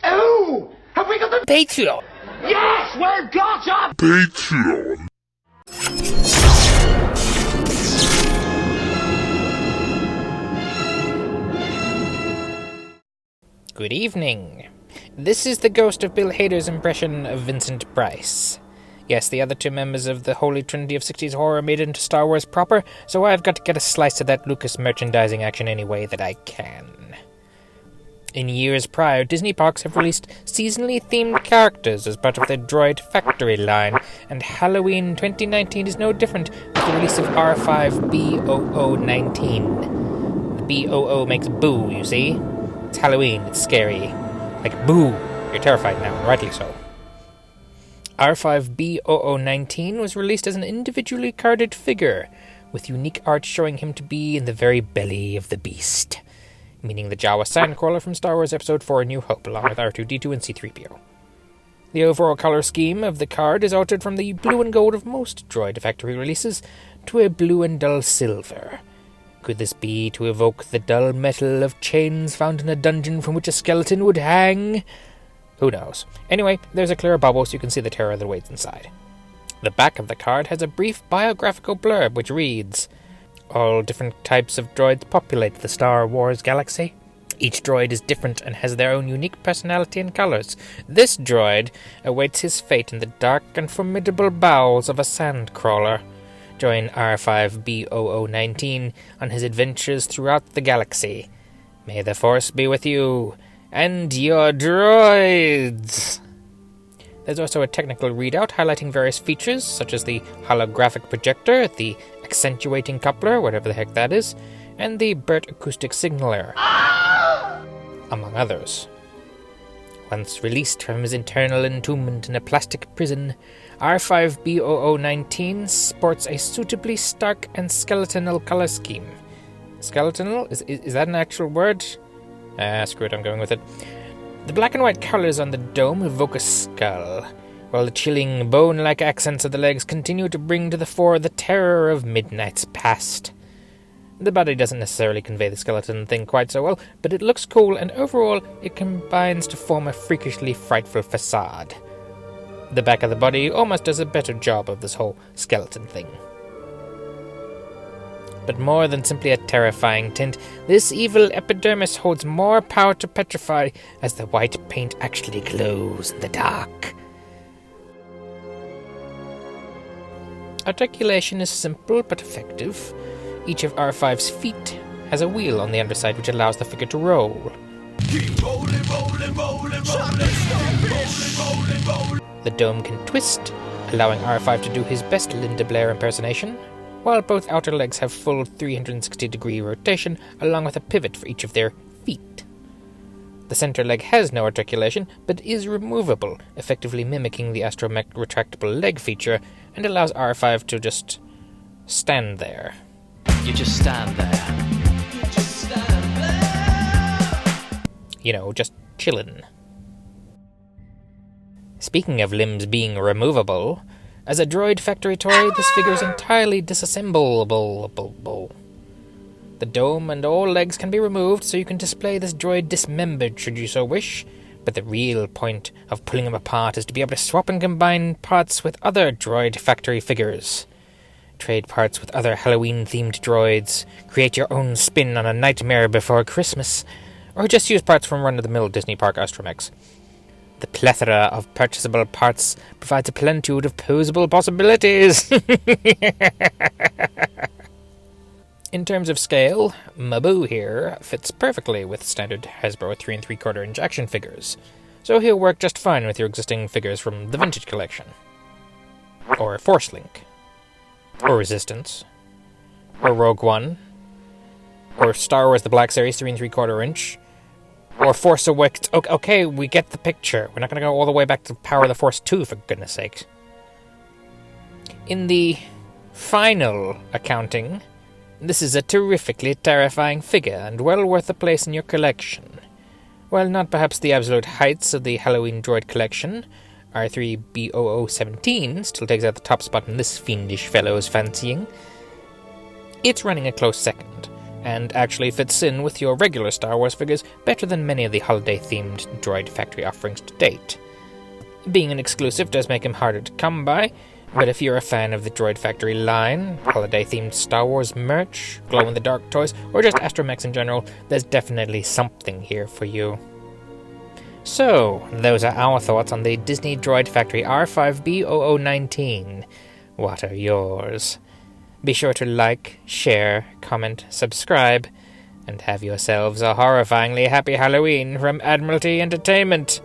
Oh! Have we got the Patreon? Yes! We've got a Patreon. Good evening. This is the ghost of Bill Hader's impression of Vincent Price. Yes, the other two members of the Holy Trinity of 60s horror made it into Star Wars proper, so I've got to get a slice of that Lucas merchandising action any way that I can. In years prior, Disney parks have released seasonally themed characters as part of their Droid Factory line, and Halloween 2019 is no different with the release of R5-BOO19. The B-O-O makes boo, you see? It's Halloween, it's scary. Like, boo! You're terrified now, and rightly so. R5-BOO19 was released as an individually carded figure, with unique art showing him to be in the very belly of the beast, meaning the Jawa Sandcrawler from Star Wars Episode 4 A New Hope, along with R2-D2 and C-3PO. The overall color scheme of the card is altered from the blue and gold of most Droid Factory releases to a blue and dull silver. Could this be to evoke the dull metal of chains found in a dungeon from which a skeleton would hang? Who knows? Anyway, there's a clear bubble so you can see the terror that waits inside. The back of the card has a brief biographical blurb which reads, "All different types of droids populate the Star Wars galaxy. Each droid is different and has their own unique personality and colors. This droid awaits his fate in the dark and formidable bowels of a sandcrawler. Join R5-BOO19 on his adventures throughout the galaxy. May the Force be with you and your droids." There's also a technical readout highlighting various features, such as the holographic projector, the accentuating coupler, whatever the heck that is, and the BERT acoustic signaler, among others. Once released from his internal entombment in a plastic prison, R5-BOO19 sports a suitably stark and skeletonal color scheme. Skeletonal? Is that an actual word? Screw it, I'm going with it. The black and white colors on the dome evoke a skull, while the chilling, bone-like accents of the legs continue to bring to the fore the terror of midnight's past. The body doesn't necessarily convey the skeleton thing quite so well, but it looks cool, and overall it combines to form a freakishly frightful facade. The back of the body almost does a better job of this whole skeleton thing. But more than simply a terrifying tint, this evil epidermis holds more power to petrify as the white paint actually glows in the dark. Articulation is simple but effective. Each of R5's feet has a wheel on the underside which allows the figure to roll. Keep rolling, rolling, rolling, rolling, rolling. The dome can twist, allowing R5 to do his best Linda Blair impersonation, while both outer legs have full 360-degree rotation, along with a pivot for each of their feet. The center leg has no articulation, but is removable, effectively mimicking the astromech retractable leg feature, and allows R5 to just stand there. You just stand there. You just stand there. You know, just chillin'. Speaking of limbs being removable, as a Droid Factory toy, this figure is entirely disassemblable. The dome and all legs can be removed, so you can display this droid dismembered should you so wish, but the real point of pulling him apart is to be able to swap and combine parts with other Droid Factory figures. Trade parts with other Halloween-themed droids, create your own spin on A Nightmare Before Christmas, or just use parts from run-of-the-mill Disney Park astromechs. The plethora of purchasable parts provides a plenitude of posable possibilities. In terms of scale, Maboo here fits perfectly with standard Hasbro 3 3/4 inch action figures, so he'll work just fine with your existing figures from the Vintage Collection, or Force Link, or Resistance, or Rogue One, or Star Wars The Black Series 3 3/4 inch, or Force Awakens. Okay, we get the picture. We're not going to go all the way back to Power of the Force 2, for goodness sake. In the final accounting, this is a terrifically terrifying figure, and well worth a place in your collection. While not perhaps the absolute heights of the Halloween Droid collection, R3-BOO17 still takes out the top spot in this fiendish fellow's fancying. It's running a close second, and actually fits in with your regular Star Wars figures better than many of the holiday-themed Droid Factory offerings to date. Being an exclusive does make him harder to come by, but if you're a fan of the Droid Factory line, holiday-themed Star Wars merch, glow-in-the-dark toys, or just astromechs in general, there's definitely something here for you. So, those are our thoughts on the Disney Droid Factory R5-BOO19. What are yours? Be sure to like, share, comment, subscribe, and have yourselves a horrifyingly happy Halloween from Admiralty Entertainment.